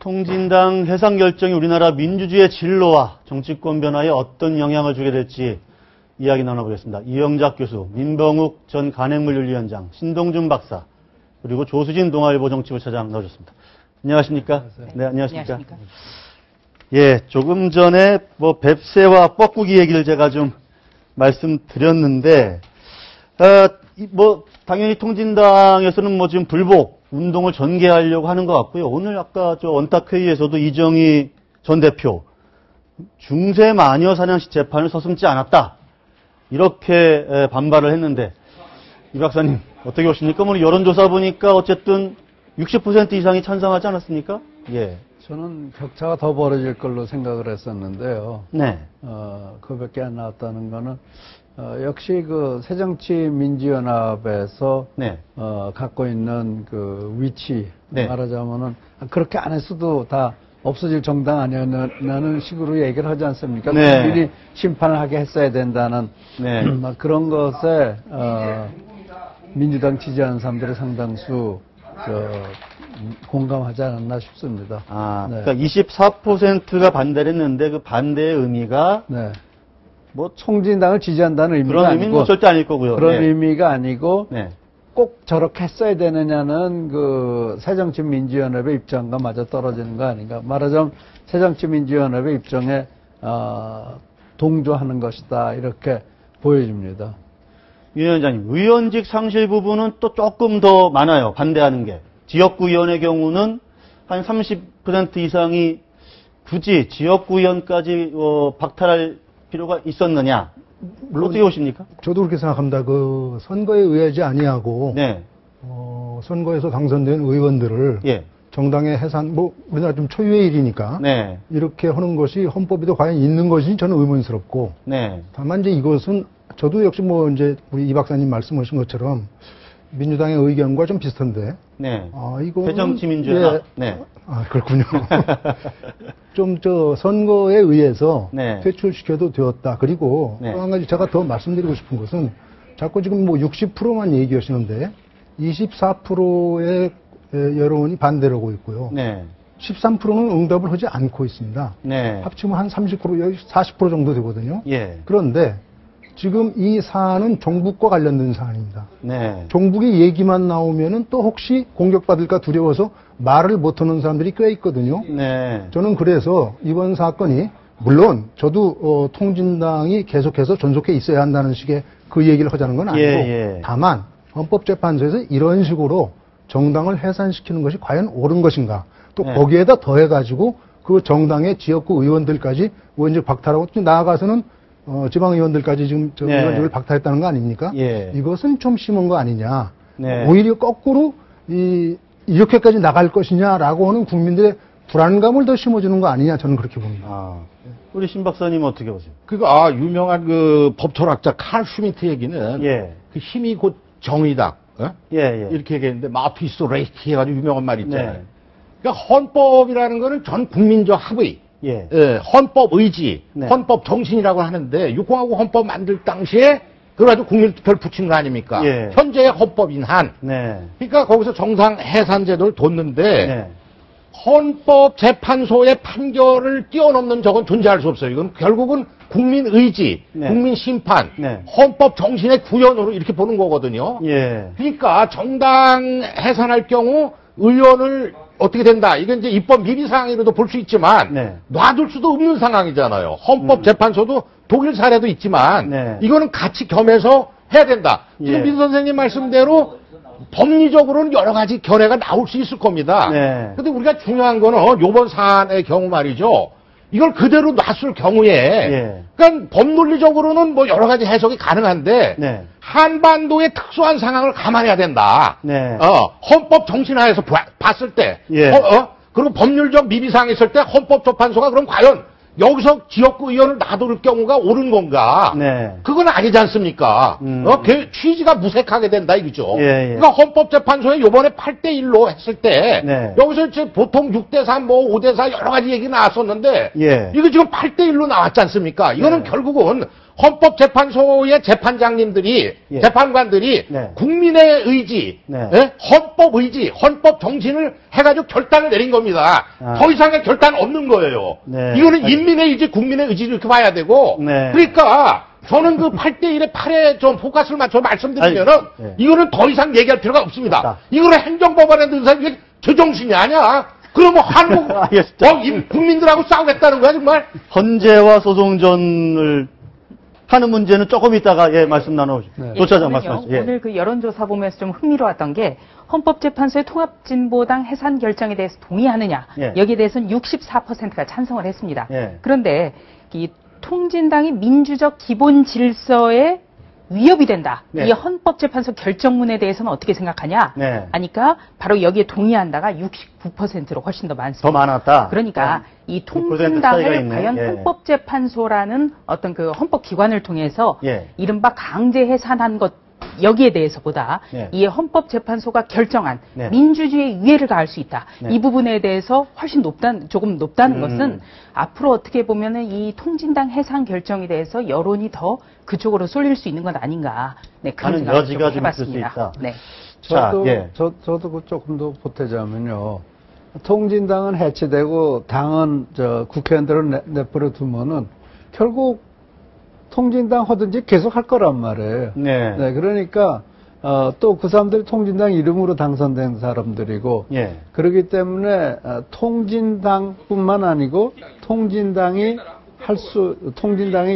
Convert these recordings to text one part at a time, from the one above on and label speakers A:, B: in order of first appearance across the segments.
A: 통진당 해산 결정이 우리나라 민주주의의 진로와 정치권 변화에 어떤 영향을 주게 될지 이야기 나눠보겠습니다. 이영작 교수, 민병욱 전 간행물윤리위원장, 신동준 박사, 그리고 조수진 동아일보 정치부 차장 나오셨습니다. 안녕하십니까?
B: 안녕하세요.
A: 네, 안녕하십니까? 예, 조금 전에 뱁새와 뻐꾸기 얘기를 제가 좀 말씀드렸는데, 당연히 통진당에서는 지금 불복 운동을 전개하려고 하는 것 같고요. 오늘 아까 원탁회의에서도 이정희 전 대표, 중세 마녀 사냥식 재판을 서슴지 않았다. 이렇게 반발을 했는데, 이 박사님, 어떻게 보십니까? 오늘 여론조사 보니까 어쨌든 60% 이상이 찬성하지 않았습니까? 예.
B: 저는 격차가 더 벌어질 걸로 생각을 했었는데요.
A: 네.
B: 그밖에 안 나왔다는 거는, 역시 그 새정치민주연합에서,
A: 네.
B: 갖고 있는 그 위치,
A: 네.
B: 말하자면은, 그렇게 안 했어도 다 없어질 정당 아니었냐는 식으로 얘기를 하지 않습니까?
A: 네.
B: 미리 심판을 하게 했어야 된다는,
A: 네.
B: 그런 것에, 민주당 지지하는 사람들의 상당수, 공감하지 않았나 싶습니다.
A: 네. 그러니까 24%가 반대를 했는데 그 반대의 의미가
B: 네. 총진당을 지지한다는 의미가
A: 그런
B: 아니고
A: 의미는 절대 아닐 거고요.
B: 그런
A: 네.
B: 의미가 아니고
A: 네.
B: 꼭 저렇게 했어야 되느냐는 그 새정치민주연합의 입장과 맞아 떨어지는 거 아닌가. 말하자면 새정치민주연합의 입장에 동조하는 것이다 이렇게 보여집니다.
A: 유 위원장님, 의원직 상실 부분은 또 조금 더 많아요. 반대하는 게. 지역구 의원의 경우는 한 30% 이상이 굳이 지역구 의원까지 박탈할 필요가 있었느냐? 물론 어떻게 보십니까?
C: 저도 그렇게 생각합니다. 그 선거에 의하지 아니하고
A: 네.
C: 선거에서 당선된 의원들을
A: 예.
C: 정당의 해산, 우리나라 좀 초유의 일이니까
A: 네.
C: 이렇게 하는 것이 헌법에도 과연 있는 것인지 저는 의문스럽고.
A: 네.
C: 다만 이제 이것은 저도 역시 이제 우리 이 박사님 말씀하신 것처럼 민주당의 의견과 좀 비슷한데.
A: 네.
C: 이거
A: 새정치민주연합.
C: 예.
A: 네.
C: 그렇군요. 좀 선거에 의해서
A: 네.
C: 퇴출시켜도 되었다. 그리고
A: 네.
C: 또 한 가지 제가 더 말씀드리고 싶은 것은 자꾸 지금 60%만 얘기하시는데 24%의 여론이 반대를 하고 있고요.
A: 네.
C: 13%는 응답을 하지 않고 있습니다.
A: 네.
C: 합치면 한 30%, 40% 정도 되거든요.
A: 예.
C: 그런데 지금 이 사안은 종북과 관련된 사안입니다.
A: 네.
C: 종북의 얘기만 나오면은 또 혹시 공격받을까 두려워서 말을 못하는 사람들이 꽤 있거든요.
A: 네.
C: 저는 그래서 이번 사건이 물론 저도 통진당이 계속해서 존속해 있어야 한다는 식의 그 얘기를 하자는 건 아니고
A: 예.
C: 다만 헌법재판소에서 이런 식으로 정당을 해산시키는 것이 과연 옳은 것인가 또
A: 네.
C: 거기에다 더해가지고 그 정당의 지역구 의원들까지 의원직 박탈하고 나아가서는 지방의원들까지 지금
A: 네.
C: 의원직을 박탈했다는 거 아닙니까?
A: 예.
C: 이것은 좀 심한 거 아니냐.
A: 네.
C: 오히려 거꾸로 이렇게까지 나갈 것이냐라고 하는 국민들의 불안감을 더 심어주는 거 아니냐 저는 그렇게 봅니다.
A: 우리 신 박사님 어떻게 보세요?
D: 유명한 그 법철학자 칼 슈미트 얘기는
A: 예.
D: 그 힘이 곧 정의다.
A: 예.
D: 이렇게 얘기했는데 마투이스 레이티 해가지고 유명한 말 있잖아요.
A: 네.
D: 그러니까 헌법이라는 거는 전 국민적 합의.
A: 예.
D: 헌법 의지,
A: 네.
D: 헌법 정신이라고 하는데 육공화국 헌법 만들 당시에 그래가지고 국민투표를 붙인 거 아닙니까?
A: 예.
D: 현재의 헌법인 한.
A: 네.
D: 그러니까 거기서 정상 해산제도를 뒀는데
A: 네.
D: 헌법재판소의 판결을 뛰어넘는 적은 존재할 수 없어요. 이건 결국은 국민 의지,
A: 네.
D: 국민 심판,
A: 네.
D: 헌법 정신의 구현으로 이렇게 보는 거거든요.
A: 예.
D: 그러니까 정당 해산할 경우 의원을 어떻게 된다. 이건 이제 입법 미비사항으로도 볼 수 있지만
A: 네.
D: 놔둘 수도 없는 상황이잖아요. 헌법재판소도 독일 사례도 있지만
A: 네.
D: 이거는 같이 겸해서 해야 된다. 지금
A: 예.
D: 민 선생님 말씀대로 법리적으로는 여러 가지 견해가 나올 수 있을 겁니다.
A: 네.
D: 근데 우리가 중요한 거는 요번 사안의 경우 말이죠. 이걸 그대로 놨을 경우에
A: 예.
D: 그러니까 법논리적으로는 여러 가지 해석이 가능한데
A: 네.
D: 한반도의 특수한 상황을 감안해야 된다.
A: 네.
D: 헌법 정신하에서 봤을 때
A: 예.
D: 그리고 법률적 미비사항이 있을 때 헌법재판소가 그럼 과연 여기서 지역구 의원을 놔둘 경우가 옳은 건가?
A: 네.
D: 그건 아니지 않습니까? 취지가 무색하게 된다 이거죠.
A: 예.
D: 그러니까 헌법재판소에 요번에 8대1로 했을 때
A: 네.
D: 여기서 이제 보통 6대3 5대4 여러 가지 얘기 나왔었는데
A: 예.
D: 이거 지금 8대1로 나왔지 않습니까? 이거는
A: 네.
D: 결국은 헌법재판소의 재판장님들이,
A: 예.
D: 재판관들이
A: 네.
D: 국민의 의지,
A: 네.
D: 예? 헌법 의지, 헌법 정신을 해가지고 결단을 내린 겁니다.
A: 아.
D: 더 이상의 결단 없는 거예요.
A: 네.
D: 이거는 인민의 의지, 국민의 의지를 이렇게 봐야 되고,
A: 네.
D: 그러니까 저는 그 8대1의 8에 좀 포커스를 맞춰 말씀드리면은,
A: 아니, 네.
D: 이거는 더 이상 얘기할 필요가 없습니다.
A: 없다.
D: 이거는 행정법안에 넣은 사람이 이게 제정신이 아니야. 그러면 한국,
A: 알겠습니다.
D: 국민들하고 싸우겠다는 거야, 정말?
A: 헌재와 소송전을 하는 문제는 조금 있다가 예 말씀 나눠보시죠.
B: 네.
A: 조차장
E: 저는요,
A: 말씀하시죠. 예.
E: 오늘 그 여론조사 보면서 좀 흥미로웠던 게 헌법재판소의 통합진보당 해산 결정에 대해서 동의하느냐
A: 예.
E: 여기에 대해서는 64%가 찬성을 했습니다.
A: 예.
E: 그런데 이 통진당이 민주적 기본 질서에 위협이 된다.
A: 네.
E: 이 헌법재판소 결정문에 대해서는 어떻게 생각하냐?
A: 네.
E: 하니까 바로 여기에 동의한다가 69%로 훨씬 더 많습니다.
A: 더 많았다.
E: 그러니까 이
A: 6% 차이가
E: 통진당을
A: 있네.
E: 과연
A: 예.
E: 헌법재판소라는 어떤 그 헌법기관을 통해서
A: 예.
E: 이른바 강제 해산한 것 여기에 대해서보다
A: 예.
E: 이 헌법재판소가 결정한
A: 네.
E: 민주주의에 위해를 가할 수 있다.
A: 네.
E: 이 부분에 대해서 훨씬 조금 높다는 것은
A: 음.
E: 앞으로 어떻게 보면은 이 통진당 해산 결정에 대해서 여론이 더 그쪽으로 쏠릴 수 있는 것 아닌가. 네, 그런
A: 하는
E: 생각을
A: 여지가 좀 있을 수
E: 해봤습니다.
A: 있다.
E: 네.
A: 자,
B: 저도,
A: 예.
B: 저도 그 조금 더 보태자면요. 통진당은 해체되고 당은 국회의원들을 내버려 두면은 결국 통진당 하든지 계속 할 거란 말이에요.
A: 네.
B: 네, 그러니까 또 그 사람들이 통진당 이름으로 당선된 사람들이고
A: 예.
B: 그렇기 때문에 통진당뿐만 아니고 통진당의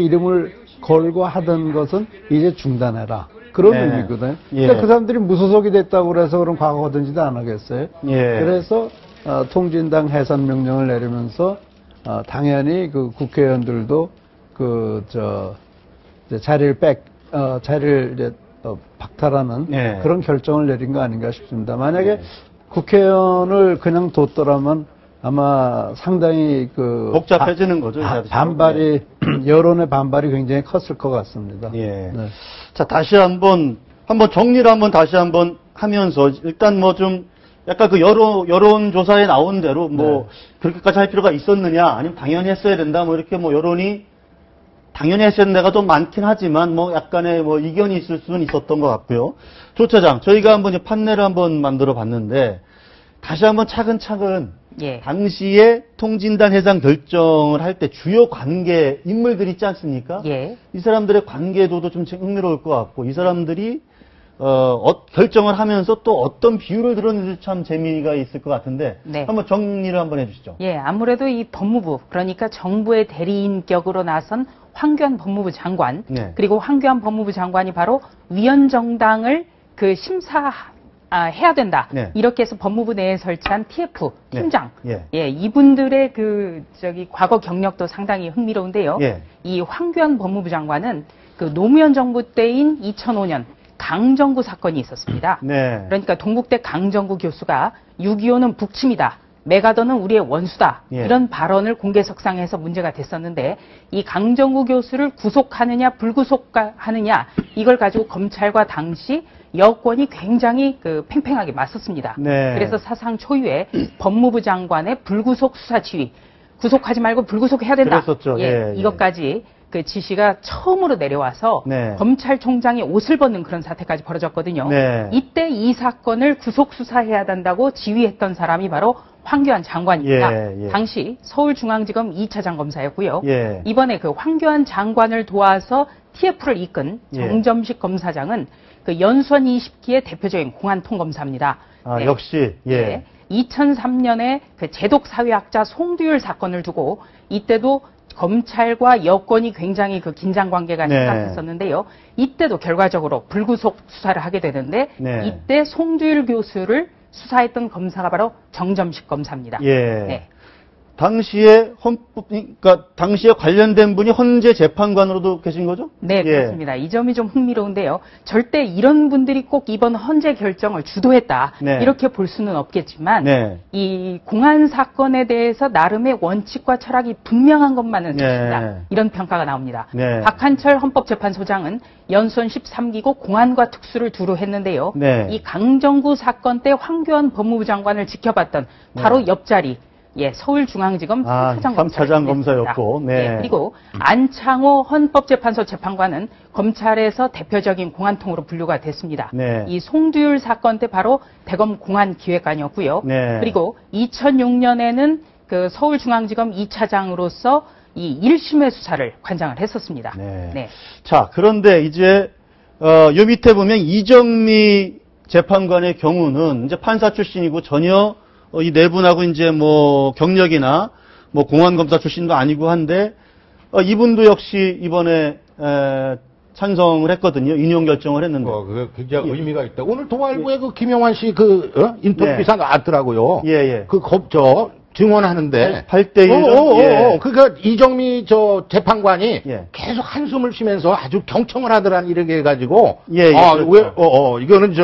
B: 이름을 걸고 하던 것은 이제 중단해라. 그런
A: 네.
B: 의미거든요.
A: 예.
B: 그러니까 그 사람들이 무소속이 됐다고 그래서 그럼 과거든지도 안 하겠어요.
A: 예.
B: 그래서 통진당 해산 명령을 내리면서 당연히 그 국회의원들도 이제 자리를 이제 박탈하는
A: 예.
B: 그런 결정을 내린 거 아닌가 싶습니다. 만약에
A: 예.
B: 국회의원을 그냥 뒀더라면 아마 상당히
A: 복잡해지는 거죠. 이제
B: 반발이 여론의 반발이 굉장히 컸을 것 같습니다.
A: 예.
B: 네.
A: 자, 다시 한번 정리를 다시 한번 하면서 일단 뭐 좀 약간 그 여론조사에 나온 대로 뭐 그렇게까지 할 필요가 있었느냐 아니면 당연히 했어야 된다 뭐 이렇게 뭐 여론이 당연히 했어야 된다가 좀 많긴 하지만 뭐 약간의 뭐 이견이 있을 수는 있었던 것 같고요. 조 차장, 저희가 한번 이제 판례를 한번 만들어 봤는데 다시 한번 차근차근
E: 예.
A: 당시에 통진당 해산 결정을 할 때 주요 관계 인물들이 있지 않습니까?
E: 예.
A: 이 사람들의 관계도도 좀 흥미로울 것 같고 이 사람들이 결정을 하면서 또 어떤 비율을 들었는지 참 재미가 있을 것 같은데
E: 네.
A: 한번 정리를 한번 해주시죠.
E: 예, 아무래도 이 법무부, 그러니까 정부의 대리인격으로 나선 황교안 법무부 장관,
A: 네.
E: 그리고 황교안 법무부 장관이 바로 위헌정당을 해야 된다.
A: 네.
E: 이렇게 해서 법무부 내에 설치한 TF
A: 네.
E: 팀장.
A: 예.
E: 예, 이분들의 과거 경력도 상당히 흥미로운데요.
A: 예.
E: 이 황교안 법무부 장관은 그 노무현 정부 때인 2005년 강정구 사건이 있었습니다.
A: 네.
E: 그러니까 동국대 강정구 교수가 6.25는 북침이다. 메가더는 우리의 원수다.
A: 예.
E: 이런 발언을 공개석상에서 문제가 됐었는데 이 강정구 교수를 구속하느냐 불구속하느냐 이걸 가지고 검찰과 당시 여권이 굉장히 팽팽하게 맞섰습니다.
A: 네.
E: 그래서 사상 초유의 법무부 장관의 불구속 수사 지휘, 구속하지 말고 불구속해야 된다.
A: 그랬었죠. 예, 예.
E: 이것까지 그 지시가 처음으로 내려와서
A: 네.
E: 검찰총장이 옷을 벗는 그런 사태까지 벌어졌거든요.
A: 네.
E: 이때 이 사건을 구속 수사해야 된다고 지휘했던 사람이 바로 황교안 장관입니다.
A: 예, 예.
E: 당시 서울중앙지검 2차장 검사였고요.
A: 예.
E: 이번에 그 황교안 장관을 도와서 TF를 이끈
A: 예.
E: 정점식 검사장은 그 연수원 20기의 대표적인 공안통 검사입니다.
A: 아, 역시 예.
E: 2003년에 그 제독사회학자 송두율 사건을 두고 이때도 검찰과 여권이 굉장히 긴장 관계가
A: 네.
E: 시작했었는데요. 이때도 결과적으로 불구속 수사를 하게 되는데
A: 네.
E: 이때 송두율 교수를 수사했던 검사가 바로 정점식 검사입니다.
A: 예.
E: 네.
A: 당시에 그러니까 당시에 관련된 분이 헌재 재판관으로도 계신 거죠?
E: 네,
A: 예.
E: 그렇습니다. 이 점이 좀 흥미로운데요. 절대 이런 분들이 꼭 이번 헌재 결정을 주도했다.
A: 네.
E: 이렇게 볼 수는 없겠지만
A: 네.
E: 이 공안 사건에 대해서 나름의 원칙과 철학이 분명한 것만은
A: 네.
E: 사실이다. 이런 평가가 나옵니다.
A: 네.
E: 박한철 헌법재판소장은 연수원 13기고 공안과 특수를 두루 했는데요.
A: 네.
E: 이 강정구 사건 때 황교안 법무부 장관을 지켜봤던 바로
A: 네.
E: 옆자리 서울중앙지검
A: 아,
E: 3차장
A: 3차장 검사였고, 네.
E: 예, 그리고 안창호 헌법재판소 재판관은 검찰에서 대표적인 공안통으로 분류가 됐습니다.
A: 네.
E: 이 송두율 사건 때 바로 대검 공안기획관이었고요.
A: 네.
E: 그리고 2006년에는 그 서울중앙지검 2차장으로서 이 1심의 수사를 관장을 했었습니다.
A: 네. 자, 그런데 이제 요 밑에 보면 이정미 재판관의 경우는 이제 판사 출신이고 전혀 이 네 분하고 이제 뭐 경력이나 뭐 공안검사 출신도 아니고 한데 이분도 역시 이번에 찬성을 했거든요. 인용 결정을 했는데.
D: 그게 굉장히 의미가 있다. 오늘 동아일보에 그 김영환 씨 인터뷰
A: 네.
D: 기사 나왔더라고요.
A: 예.
D: 증언하는데.
A: 8대1.
D: 그러니까 이정미 재판관이
A: 예.
D: 계속 한숨을 쉬면서 아주 경청을 하더란 이렇게 해가지고.
A: 예, 그렇죠.
D: 이거는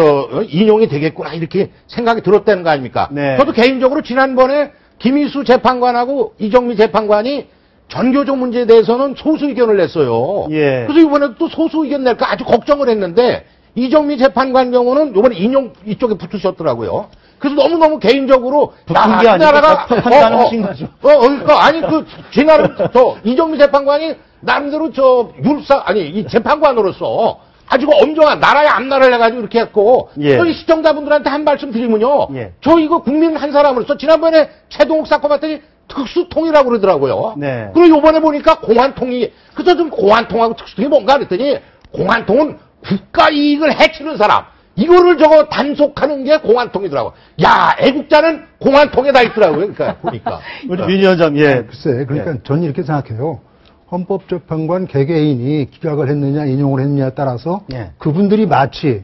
D: 인용이 되겠구나 이렇게 생각이 들었다는 거 아닙니까?
A: 네.
D: 저도 개인적으로 지난번에 김희수 재판관하고 이정미 재판관이 전교조 문제에 대해서는 소수 의견을 냈어요.
A: 예.
D: 그래서 이번에도 또 소수 의견 낼까 아주 걱정을 했는데 이정미 재판관 경우는 이번에 인용 이쪽에 붙으셨더라고요. 그래서 너무너무 개인적으로
A: 붙은 게 아니고 판단하신 거죠.
D: 그러니까 아니 제 나름 이정미 재판관이 나름대로 이 재판관으로서 아주 엄정한 나라의 앞날을 해가지고 이렇게 했고 저희 시청자분들한테 한 말씀 드리면요. 저 이거 국민 한 사람으로서 지난번에 최동욱 사건 봤더니 특수통이라고 그러더라고요.
A: 네.
D: 그리고 이번에 보니까 공안통이 그래서 좀 공안통하고 특수통이 뭔가 그랬더니 공안통은 국가 이익을 해치는 사람 이거를 단속하는 게 공안통이더라고. 야, 애국자는 공안통에다 있더라고요. 그러니까 보니까.
A: 우리 민 위원장,
C: 글쎄, 그러니까 저는 이렇게 생각해요. 헌법재판관 개개인이 기각을 했느냐, 인용을 했느냐에 따라서 그분들이 마치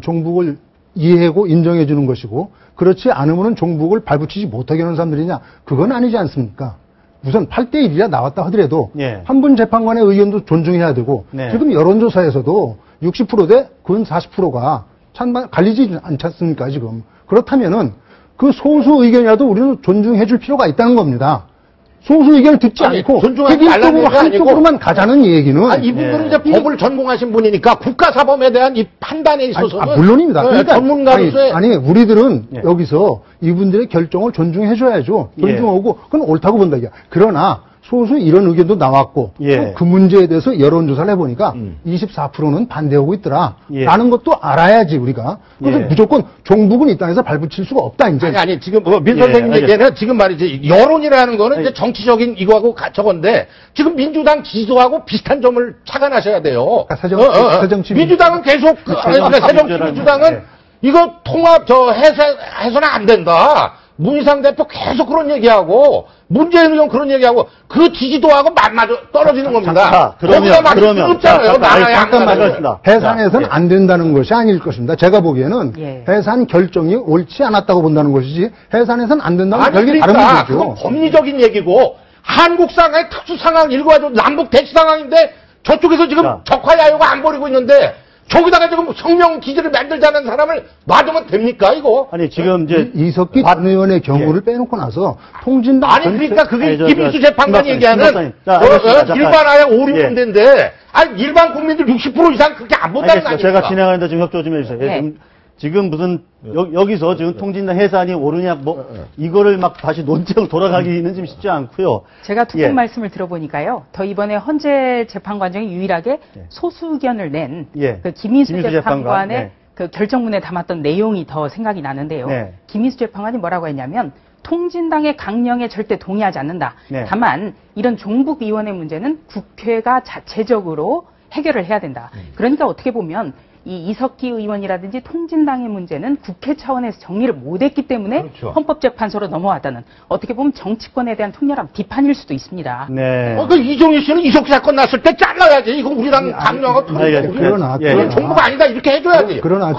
C: 종북을 이해하고 인정해 주는 것이고 그렇지 않으면 종북을 발붙이지 못하게 하는 사람들이냐, 그건 아니지 않습니까? 우선 8대1이라 나왔다 하더라도 한 분 재판관의 의견도 존중해야 되고 지금 여론조사에서도 60%대 근 40%가 찬반 갈리지 않지 않습니까 지금. 그렇다면은 그 소수 의견이라도 우리는 존중해 줄 필요가 있다는 겁니다. 소수 의견을 듣지 않고 획일적으로 한쪽으로만 가자는 얘기는.
D: 이분들은 이제 법을 전공하신 분이니까 국가사범에 대한 이 판단에 있어서는
C: 물론입니다. 그러니까
D: 전문가로서의
C: 우리들은 여기서 이분들의 결정을 존중해줘야죠. 존중하고 그건 옳다고 본다 이게. 그러나 소수 이런 의견도 나왔고 그 문제에 대해서 여론조사를 해보니까 24%는 반대하고 있더라 라는 것도 알아야지 우리가. 그래서 무조건 종북은 이 땅에서 발붙일 수가 없다 이제.
D: 아니 지금 민 선생님 얘기는 지금 말이지 여론이라는 거는 이제 정치적인 이거하고 저건데 지금 민주당 지지도하고 비슷한 점을 착안하셔야 돼요.
C: 새정치
D: 민주당은 계속 새정치 민주당은 이거 통합 해서는 안 된다. 문희상 대표 계속 그런 얘기하고 문재인 의원 그런 얘기하고 그 지지도하고 맞맞아 떨어지는 겁니다.
A: 그러면
C: 잠깐만요. 해산해서는 안 된다는 것이 아닐 것입니다. 제가 보기에는 해산 결정이 옳지 않았다고 본다는 것이지 해산해서는 안 된다는 별개 다른 문제죠.
D: 그건 법리적인 얘기고 한국 상황의 특수 상황 일과도 남북 대치 상황인데 저쪽에서 지금 적화야유가 안 벌이고 있는데 저기다가 지금 성명 기지를 만들자는 사람을 놔두면 됩니까, 이거?
A: 아니, 지금 이제.
C: 이석기 전 의원의 경우를 빼놓고 나서 통진당.
D: 아니, 그러니까 그게 김인수 재판관이 얘기하는 일반화의 5, 6문제인데, 아니, 일반 국민들 60% 이상 그렇게 안 본다는 거 아닙니까?
A: 제가 진행하는데 좀 협조 좀 해주세요. 지금 무슨, 여기서 지금 통진당 해산이 옳으냐, 이거를 막 다시 논쟁으로 돌아가기는 좀 쉽지 않고요.
E: 제가 두 분 말씀을 들어보니까요. 더 이번에 헌재 재판관 중에 유일하게 소수 의견을 낸 그 김인수 재판관의 그 결정문에 담았던 내용이 더 생각이 나는데요. 김인수 재판관이 뭐라고 했냐면, 통진당의 강령에 절대 동의하지 않는다. 다만, 이런 종북위원회 문제는 국회가 자체적으로 해결을 해야 된다. 그러니까 어떻게 보면, 이 이석기 의원이라든지 통진당의 문제는 국회 차원에서 정리를 못했기 때문에 헌법재판소로 넘어왔다는 어떻게 보면 정치권에 대한 통렬한 비판일 수도 있습니다.
D: 그 이종희 씨는 이석기 사건 났을 때 잘라야지. 이거 우리랑 강령하고
C: 그러나
D: 정부가 아니다 이렇게 해줘야지.
C: 그러나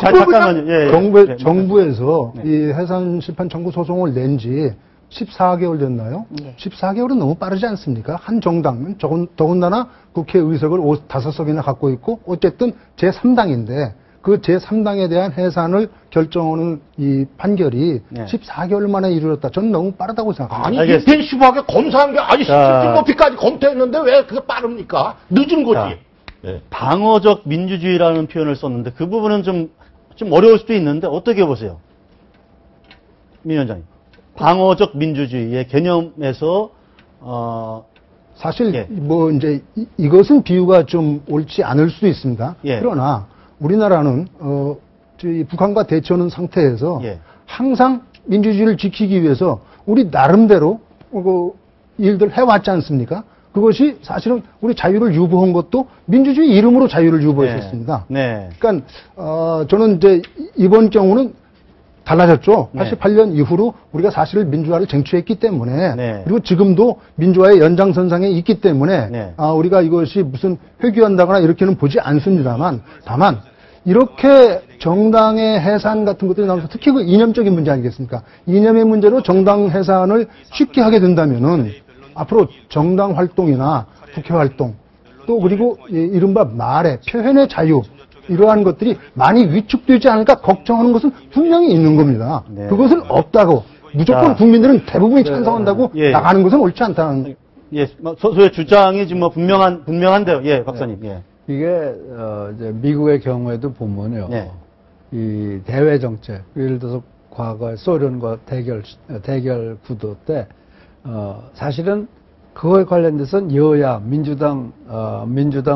C: 정부에서 이 해산 심판 청구 소송을 낸 지 14개월 됐나요? 14개월은 너무 빠르지 않습니까? 한 정당은 더군다나 국회 의석을 5석이나 갖고 있고 어쨌든 제3당인데 그 제3당에 대한 해산을 결정하는 이 판결이 14개월 만에 이루어졌다. 저는 너무 빠르다고 생각합니다.
D: 아니 인텐시브하게 검사한 게 아니 수준 높이까지 검토했는데 왜 그게 빠릅니까? 늦은 거지.
A: 방어적 민주주의라는 표현을 썼는데 그 부분은 좀 어려울 수도 있는데 어떻게 보세요? 민 위원장님. 방어적 민주주의의 개념에서
C: 사실
A: 예.
C: 뭐 이제 이것은 비유가 좀 옳지 않을 수도 있습니다.
A: 예.
C: 그러나 우리나라는 저희 북한과 대처하는 상태에서
A: 예.
C: 항상 민주주의를 지키기 위해서 우리 나름대로 그 일들 해왔지 않습니까? 그것이 사실은 우리 자유를 유보한 것도 민주주의 이름으로 자유를 유보했었습니다.
A: 네.
C: 그러니까 저는 이제 이번 경우는 달라졌죠.
A: 네.
C: 88년 이후로 우리가 사실 민주화를 쟁취했기 때문에
A: 네.
C: 그리고 지금도 민주화의 연장선상에 있기 때문에
A: 네.
C: 우리가 이것이 무슨 회귀한다거나 이렇게는 보지 않습니다만 다만 이렇게 정당의 해산 같은 것들이 나오면서 특히 그 이념적인 문제 아니겠습니까? 이념의 문제로 정당 해산을 쉽게 하게 된다면은 앞으로 정당 활동이나 국회 활동 또 그리고 이른바 말의 표현의 자유 이러한 것들이 많이 위축되지 않을까 걱정하는 것은 분명히 있는 겁니다.
A: 네.
C: 그것은 없다고 무조건 국민들은 대부분이 찬성한다고
A: 예.
C: 나가는 것은 옳지 않다는.
A: 예, 소의 주장이 지금 뭐 분명한데요. 예, 박사님. 예.
B: 이게 이제 미국의 경우에도 보면요,
A: 네.
B: 이 대외 정책, 예를 들어서 과거에 소련과 대결 구도 때 사실은 그거에 관련돼서는 여야 민주당,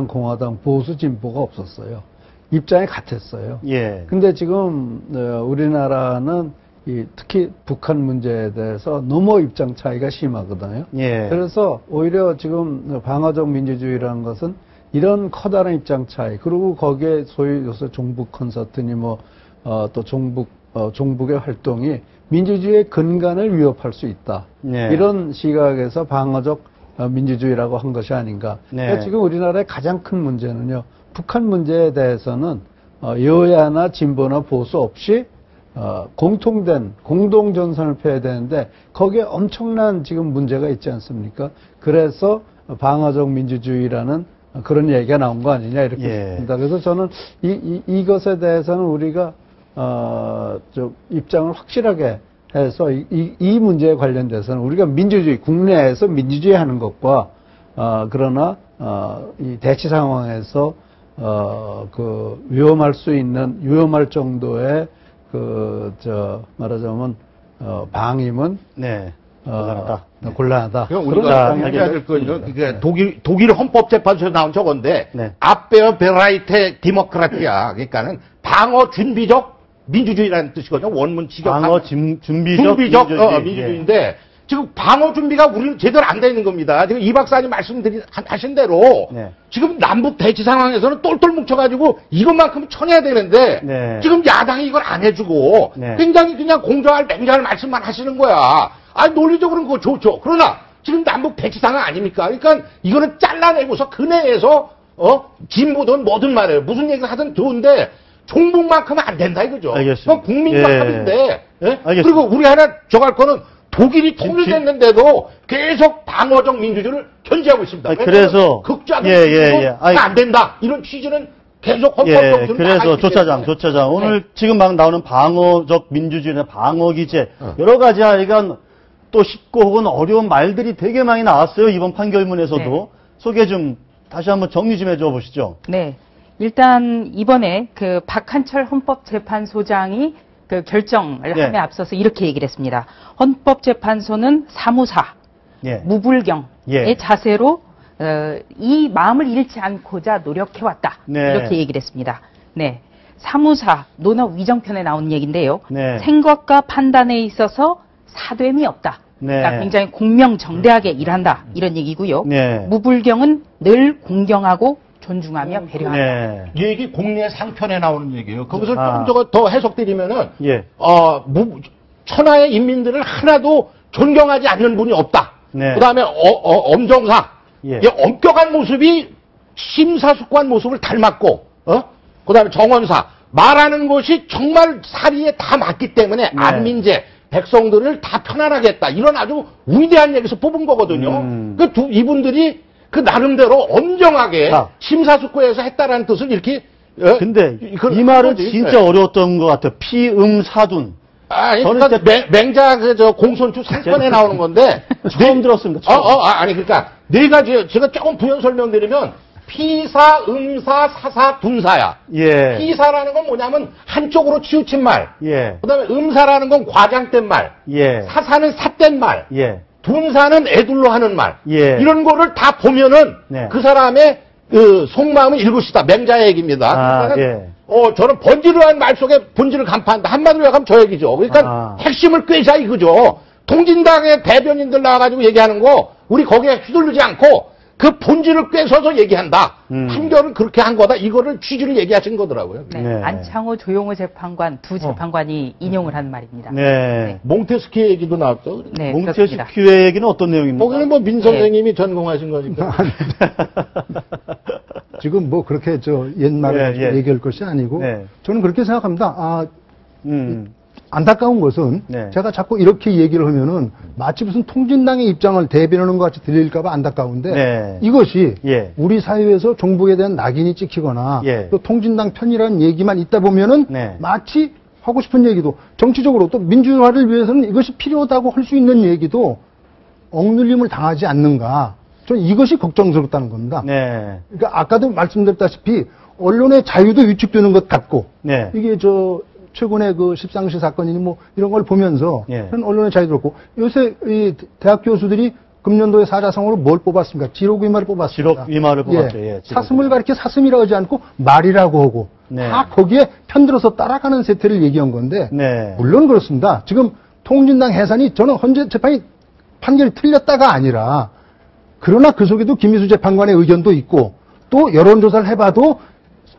B: 공화당, 보수, 진보가 없었어요. 입장이 같았어요.
A: 예.
B: 근데 지금 우리나라는 특히 북한 문제에 대해서 너무 입장 차이가 심하거든요.
A: 예.
B: 그래서 오히려 지금 방어적 민주주의라는 것은 이런 커다란 입장 차이, 그리고 거기에 소위 요새 종북 콘서트니 또 종북의 활동이 민주주의의 근간을 위협할 수 있다.
A: 네.
B: 이런 시각에서 방어적 민주주의라고 한 것이 아닌가.
A: 네.
B: 그러니까 지금 우리나라의 가장 큰 문제는요, 북한 문제에 대해서는 여야나 진보나 보수 없이 공통된 공동전선을 펴야 되는데 거기에 엄청난 지금 문제가 있지 않습니까? 그래서 방어적 민주주의라는 그런 얘기가 나온 거 아니냐 이렇게 싶습니다. 그래서 저는 이것에 대해서는 우리가 입장을 확실하게 해서 이 문제에 관련돼서는 우리가 민주주의, 국내에서 민주주의 하는 것과 그러나 이 대치 상황에서 위험할 정도의 말하자면 방임은
A: 네.
B: 곤란하다.
D: 우리가 해야 될 거죠. 독일 헌법재판소에서 나온 저건데,
A: 네.
D: 아베어베라이테 디모크라티아. 그러니까는 방어 준비적 민주주의라는 뜻이거든요. 원문 직역하면.
A: 방어 준비적
D: 민주주의인데, 지금 방어 준비가 우리는 제대로 안 돼 있는 겁니다. 지금 이 박사님 하신 대로,
A: 네.
D: 지금 남북 대치 상황에서는 똘똘 뭉쳐가지고 이것만큼 쳐내야 되는데,
A: 네.
D: 지금 야당이 이걸 안 해주고,
A: 네.
D: 굉장히 그냥 공정할 맹정할 말씀만 하시는 거야. 논리적으로는 그거 좋죠. 그러나, 지금 남북 대치 상황 아닙니까? 그러니까 이거는 잘라내고서 그 내에서, 진보든 뭐든 말이에요. 무슨 얘기를 하든 좋은데, 종북만큼은 안 된다 이거죠.
A: 알겠습니다.
D: 그건 국민과 합의인데, 예?
A: 알겠습니다.
D: 그리고 우리 하나 저갈 거는 독일이 통일됐는데도 계속 방어적 민주주의를 견지하고 있습니다.
A: 그래서
D: 극좌적 안 된다. 이런 취지는 계속 헌법적으로
A: 그래서 조차장 오늘 지금 막 나오는 방어적 민주주의나 방어 기제 여러 가지 하여간 또 쉽고 혹은 어려운 말들이 되게 많이 나왔어요. 이번 판결문에서도.
E: 네.
A: 소개 좀 다시 한번 정리 좀 해줘 보시죠.
E: 네. 일단 이번에 그 박한철 헌법재판소장이 그 결정을
A: 네.
E: 함에 앞서서 이렇게 얘기를 했습니다. 헌법재판소는 사무사, 무불경의 자세로 이 마음을 잃지 않고자 노력해왔다.
A: 네.
E: 이렇게 얘기를 했습니다. 네. 사무사, 논어 위정편에 나온 얘기인데요.
A: 네.
E: 생각과 판단에 있어서 사됨이 없다.
A: 네.
E: 그러니까 굉장히 공명정대하게 일한다. 이런 얘기고요.
A: 네.
E: 무불경은 늘 공경하고 존중하며 배려한다.
A: 네.
D: 이 얘기 공리의 상편에 나오는 얘기예요. 거기서 조금 더 해석드리면은, 천하의 인민들을 하나도 존경하지 않는 분이 없다.
A: 네.
D: 그 다음에 엄정상, 이 엄격한 모습이 심사숙고한 모습을 닮았고, 그 다음에 정원사, 말하는 것이 정말 사리에 다 맞기 때문에 안민제, 백성들을 다 편안하게 했다. 이런 아주 위대한 얘기에서 뽑은 거거든요. 이분들이 그 나름대로 엄정하게 심사숙고해서 했다라는 뜻을 이렇게.
A: 근데 이 말은 진짜 어려웠던 것 같아요. 피음사둔.
D: 저는 맹자 공손추 상편에 나오는 건데
A: 처음 들었습니다.
D: 그러니까 네 가지 제가 조금 부연 설명드리면 피사, 음사, 사사, 분사야.
A: 예.
D: 피사라는 건 뭐냐면 한쪽으로 치우친 말.
A: 예.
D: 그다음에 음사라는 건 과장된 말.
A: 예.
D: 사사는 삿된 말.
A: 예.
D: 분사는 애둘러 하는 말.
A: 예.
D: 이런 거를 다 보면은
A: 네.
D: 그 사람의 그 속마음을 읽을 수 있다. 맹자의 얘기입니다.
A: 아, 예.
D: 저는 번지르한 말 속에 본질을 간파한다. 한마디로 얘기하면 저 얘기죠. 그러니까 핵심을 꿰자 이거죠. 통진당의 대변인들 나와가지고 얘기하는 거 우리 거기에 휘둘리지 않고 그 본질을 꿰서서 얘기한다. 판결은 그렇게 한 거다. 이거를 취지를 얘기하신 거더라고요.
E: 네.
A: 네.
E: 안창호, 조용호 재판관 두 재판관이 인용을 한 말입니다.
A: 네.
D: 몽테스키의 얘기도 나왔죠.
E: 네, 그렇습니다.
A: 몽테스키의 얘기는 어떤 내용입니까?
D: 거기는 뭐 민 선생님이 전공하신 거니까.
C: 지금 뭐 그렇게 옛말에
A: 예, 예.
C: 얘기할 것이 아니고
A: 네.
C: 저는 그렇게 생각합니다.
A: 음.
C: 안타까운 것은
A: 네.
C: 제가 자꾸 이렇게 얘기를 하면은 마치 무슨 통진당의 입장을 대변하는 것 같이 들릴까봐 안타까운데
A: 네.
C: 이것이
A: 예.
C: 우리 사회에서 종북에 대한 낙인이 찍히거나
A: 예.
C: 또 통진당 편이라는 얘기만 있다 보면은
A: 네.
C: 마치 하고 싶은 얘기도 정치적으로 또 민주화를 위해서는 이것이 필요하다고 할 수 있는 얘기도 억눌림을 당하지 않는가. 저는 이것이 걱정스럽다는 겁니다.
A: 네.
C: 그러니까 아까도 말씀드렸다시피 언론의 자유도 위축되는 것 같고
A: 네.
C: 이게 최근에 그 십상시 사건이니 뭐 이런 걸 보면서
A: 예.
C: 언론의 자유도 그렇고 요새 이 대학 교수들이 금년도에 사자성어로 뭘 뽑았습니까? 지록위마를 뽑았습니다.
A: 지록위마를 뽑았죠. 예,
C: 사슴을 가리켜 사슴이라고 하지 않고 말이라고 하고
A: 네.
C: 다 거기에 편들어서 따라가는 세태를 얘기한 건데
A: 네.
C: 물론 그렇습니다. 지금 통진당 해산이 저는 헌재 재판이 판결이 틀렸다가 아니라 그러나 그 속에도 김희수 재판관의 의견도 있고 또 여론조사를 해봐도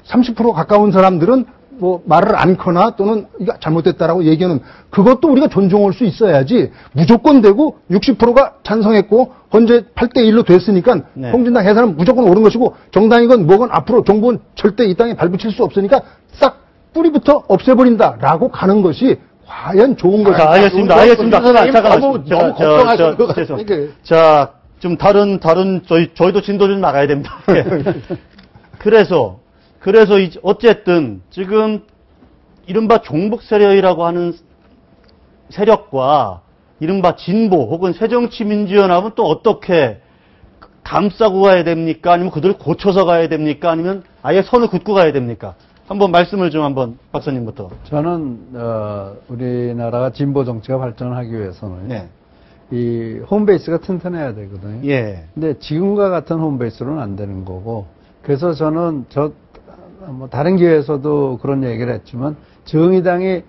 C: 30% 가까운 사람들은 뭐 말을 않거나 또는 이거 잘못됐다라고 얘기하는 그것도 우리가 존중할 수 있어야지 무조건 되고 60%가 찬성했고 헌재 8대1로 됐으니까
A: 네.
C: 통진당 해산은 무조건 옳은 것이고 정당이건 뭐건 앞으로 정부는 절대 이 땅에 발붙일 수 없으니까 싹 뿌리부터 없애버린다라고 가는 것이 과연 좋은 것인가?
A: 자, 알겠습니다. 잠깐만.
D: 너무 걱정하시는 것 같아요.
A: 자, 좀 다른 저희도 진도 좀 나가야 됩니다. 그래서 어쨌든 지금 이른바 종북 세력이라고 하는 세력과 이른바 진보 혹은 새정치민주연합은 또 어떻게 감싸고 가야 됩니까? 아니면 그들을 고쳐서 가야 됩니까? 아니면 아예 선을 긋고 가야 됩니까? 한번 말씀을 좀 한번 박사님부터.
B: 저는 우리나라가 진보 정치가 발전하기 위해서는
A: 네.
B: 이 홈베이스가 튼튼해야 되거든요.
A: 예.
B: 근데 지금과 같은 홈베이스로는 안 되는 거고 그래서 저는 뭐 다른 기회에서도 그런 얘기를 했지만 정의당이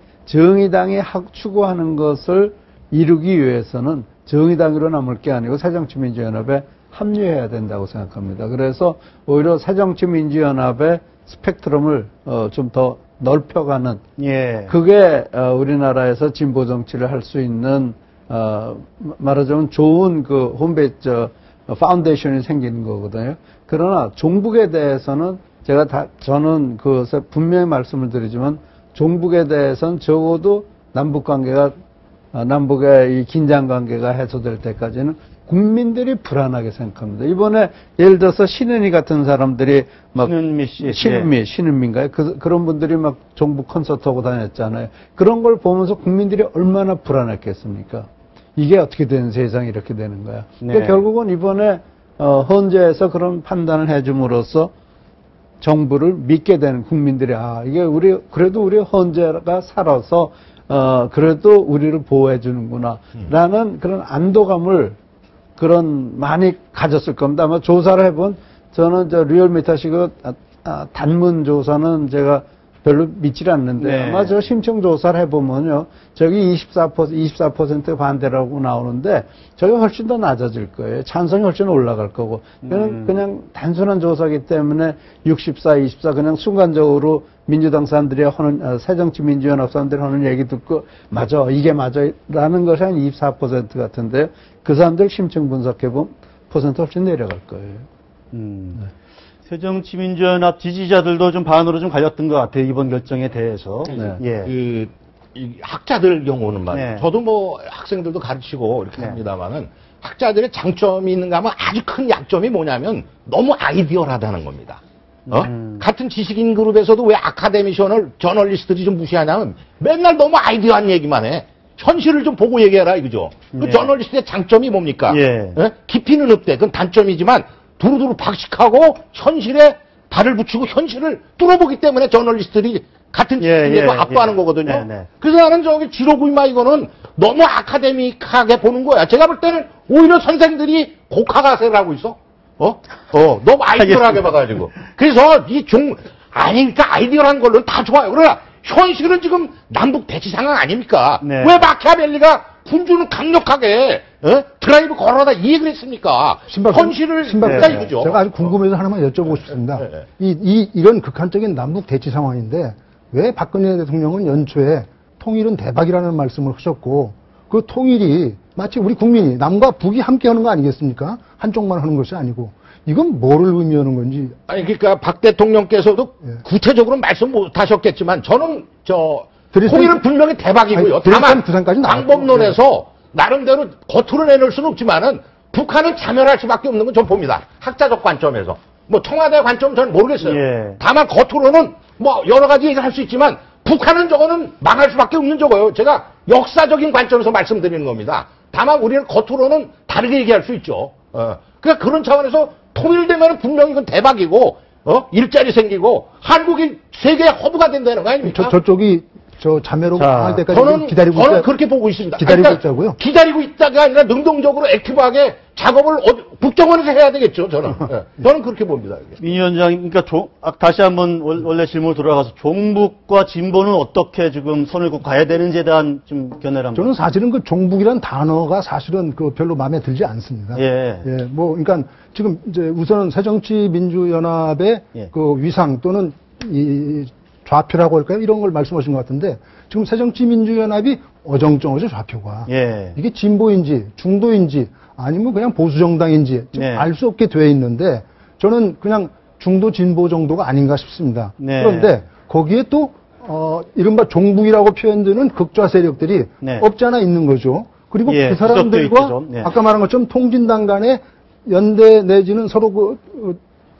B: 추구하는 것을 이루기 위해서는 정의당으로 남을 게 아니고 새정치민주연합에 합류해야 된다고 생각합니다. 그래서 오히려 새정치민주연합의 스펙트럼을 좀 더 넓혀가는
A: 예.
B: 그게 우리나라에서 진보 정치를 할 수 있는 말하자면 좋은 그 홈베이스 파운데이션이 생기는 거거든요. 그러나 종북에 대해서는 저는 분명히 말씀을 드리지만 종북에 대해서는 적어도 남북의 이 긴장 관계가 해소될 때까지는 국민들이 불안하게 생각합니다. 이번에 예를 들어서 신은희 같은 사람들이 막
A: 신은미 씨,
B: 신은미인가요? 그런 분들이 막 종북 콘서트하고 다녔잖아요. 그런 걸 보면서 국민들이 얼마나 불안했겠습니까? 이게 어떻게 되는 세상이 이렇게 되는 거야.
A: 네.
B: 그러니까 결국은 이번에 헌재에서 그런 판단을 해줌으로써 정부를 믿게 되는 국민들이 이게 그래도 우리 헌재가 살아서 그래도 우리를 보호해 주는구나 라는 그런 안도감을 많이 가졌을 겁니다. 아마 조사를 해본 저는 리얼미터식 단문 조사는 제가 별로 믿질 않는데
A: 네.
B: 아마 저 심층 조사를 해보면요 저기 24% 반대라고 나오는데 저기 훨씬 더 낮아질 거예요. 찬성이 훨씬 올라갈 거고 그냥 단순한 조사기 때문에 24 그냥 순간적으로 민주당 사람들이 하는 새정치민주연합 사람들이 하는 얘기 듣고 맞아 이게 맞아라는 것이 한 24% 같은데요. 그 사람들 심층 분석해보면 퍼센트 훨씬 내려갈 거예요.
A: 네. 새정치민주연합 지지자들도 좀 반으로 좀 갈렸던 것 같아요. 이번 결정에 대해서.
B: 네.
A: 예.
D: 이 학자들 경우는 말이에요.
A: 네.
D: 저도 뭐 학생들도 가르치고 이렇게
A: 네.
D: 합니다만은 학자들의 장점이 있는가 하면 아주 큰 약점이 뭐냐면 너무 아이디얼하다는 겁니다. 같은 지식인 그룹에서도 왜 아카데미션을 저널리스트들이 좀 무시하냐면 맨날 너무 아이디어한 얘기만 해. 현실을 좀 보고 얘기해라 이거죠. 그
A: 네.
D: 저널리스트의 장점이 뭡니까?
A: 예.
D: 깊이는 없대. 그건 단점이지만 두루두루 박식하고 현실에 발을 붙이고 현실을 뚫어보기 때문에 저널리스트들이 같은 집중에도 압도하는 거거든요. 그래서 나는 저기 지로구이마 이거는 너무 아카데믹하게 보는 거야. 제가 볼 때는 오히려 선생들이 곡하가세를 하고 있어. 너무 아이디어하게 봐가지고. 그래서 그러니까 아이디어란 걸로는 다 좋아요. 그러나 현실은 지금 남북 대치 상황 아닙니까? 왜 마키아벨리가 군주는 강력하게 드라이브 걸어다 이 얘기를 했습니까? 현실을 이거죠.
C: 제가 아주 궁금해서 하나만 여쭤보고 싶습니다. 이런 극한적인 남북 대치 상황인데 왜 박근혜 대통령은 연초에 통일은 대박이라는 말씀을 하셨고 그 통일이 마치 우리 국민이 남과 북이 함께 하는 거 아니겠습니까? 한쪽만 하는 것이 아니고 이건 뭐를 의미하는 건지.
D: 아니 그러니까 박 대통령께서도 구체적으로 말씀 못 하셨겠지만 저는 통일은 분명히 대박이고요. 다만 방법론에서 나름대로 겉으로 내놓을 수는 없지만은 북한은 자멸할 수밖에 없는 건 전 봅니다. 학자적 관점에서. 뭐 청와대 관점은 저는 모르겠어요. 다만 겉으로는 뭐 여러 가지 얘기를 할 수 있지만 북한은 저거는 망할 수밖에 없는 저거예요. 제가 역사적인 관점에서 말씀드리는 겁니다. 다만 우리는 겉으로는 다르게 얘기할 수 있죠. 그러니까 그런 차원에서 통일되면 분명히 이건 대박이고 일자리 생기고 한국이 세계의 허브가 된다는 거 아닙니까?
C: 저쪽이 자매로 할 때까지
D: 저는 그렇게 보고 있습니다.
C: 기다리고 있자고요?
D: 기다리고 있다가 아니라 능동적으로 액티브하게 작업을 국정원에서 해야 되겠죠, 저는. 저는 그렇게 봅니다.
A: 민 위원장, 그러니까 다시 한번 원래 질문으로 돌아가서 종북과 진보는 어떻게 지금 손을 꼭 가야 되는지에 대한 좀 견해를 한번.
C: 저는 사실은 그 종북이란 단어가 사실은 별로 마음에 들지 않습니다. 그러니까 지금 이제 우선은 새정치민주연합의 그 위상 또는 이 좌표라고 할까요? 이런 걸 말씀하신 것 같은데 지금 새정치민주연합이 어정쩡하죠, 좌표가. 이게 진보인지 중도인지 아니면 그냥 보수정당인지 알 수 없게 되어 있는데 저는 그냥 중도 진보 정도가 아닌가 싶습니다. 그런데 거기에 또 이른바 종북이라고 표현되는 극좌 세력들이 없지 않아 있는 거죠. 그리고 그 사람들과 아까 말한 것처럼 통진당 간의 연대 내지는 서로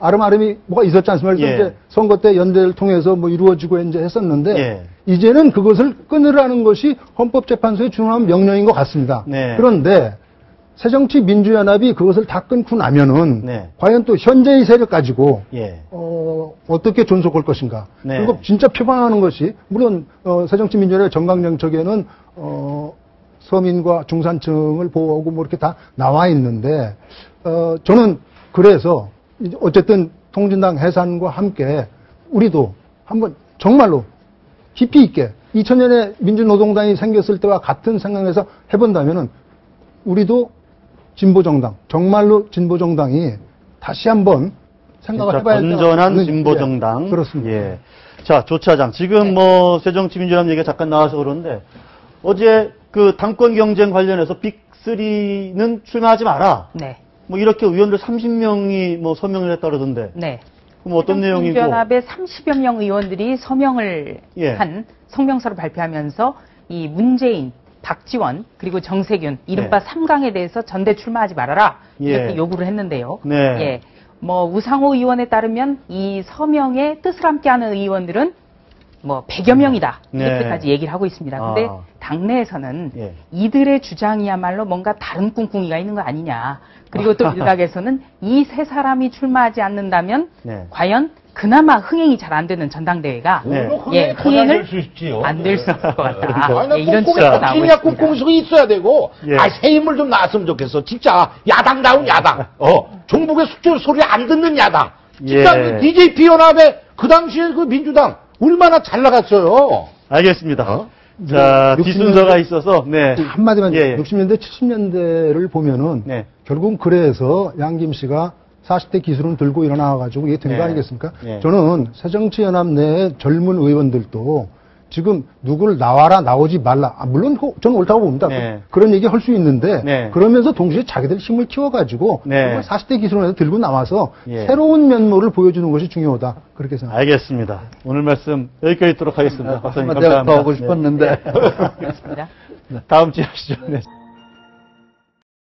C: 아름아름이 뭐가 있었지 않습니까? 이제 선거 때 연대를 통해서 뭐 이루어지고 이제 했었는데 이제는 그것을 끊으라는 것이 헌법재판소의 중요한 명령인 것 같습니다. 그런데 새정치민주연합이 그것을 다 끊고 나면은 과연 또 현재의 세력 가지고 어떻게 존속할 것인가? 그리고 진짜 표방하는 것이 물론 새정치민주연합의 정강정책에는 서민과 중산층을 보호하고 뭐 이렇게 다 나와 있는데 저는 그래서 어쨌든 통진당 해산과 함께 우리도 한번 정말로 깊이 있게 2000년에 민주노동당이 생겼을 때와 같은 생각에서 해본다면은 우리도 진보정당, 정말로 진보정당이 다시 한번 생각을 해봐야 된다.
A: 건전한 진보정당.
C: 그렇습니다.
A: 자, 조 차장. 지금 뭐 새정치민주연합 얘기가 잠깐 나와서 그러는데 어제 그 당권 경쟁 관련해서 빅3는 출마하지 마라. 뭐 이렇게 의원들 30명이 뭐 서명을 했다 그러던데. 그럼 어떤 내용이고?
E: 민주연합의 30여 명 의원들이 서명을 한 성명서를 발표하면서 이 문재인, 박지원 그리고 정세균 이른바 3강에 대해서 전대 출마하지 말아라 이렇게 요구를 했는데요. 뭐 우상호 의원에 따르면 이 서명의 뜻을 함께하는 의원들은 뭐 100여 명이다 이렇게까지 얘기를 하고 있습니다. 근데 당내에서는 이들의 주장이야말로 뭔가 다른 꿍꿍이가 있는 거 아니냐. 그리고 또 일각에서는 이 세 사람이 출마하지 않는다면 과연 그나마 흥행이 잘 안 되는 전당대회가 흥행을 안 될 수 있을 것 같다. 이런 추측도 나오고 있습니다.
D: 꿍꿍이 있어야 되고 새 인물 좀 나왔으면 좋겠어. 진짜 야당다운 야당. 종북의 숙주 소리 안 듣는 야당. 진짜 DJP 연합의 그 당시에 그 민주당 얼마나 잘 나갔어요.
A: 알겠습니다. 자, 뒷순서가 있어서,
C: 한마디만, 60년대, 70년대를 보면은, 결국은 그래서 양김 씨가 40대 기술은 들고 일어나가지고 이게 된 거 아니겠습니까? 저는 새정치연합 내 젊은 의원들도 지금 누구를 나와라, 나오지 말라. 물론 저는 옳다고 봅니다. 그런 얘기 할 수 있는데, 그러면서 동시에 자기들 힘을 키워가지고, 40대 기술원에서 들고 나와서 새로운 면모를 보여주는 것이 중요하다. 그렇게 생각합니다.
A: 알겠습니다. 오늘 말씀 여기까지 듣도록 하겠습니다. 박사님 감사합니다.
B: 더 하고 싶었는데.
E: 알겠습니다.
A: 다음 주에 하시죠.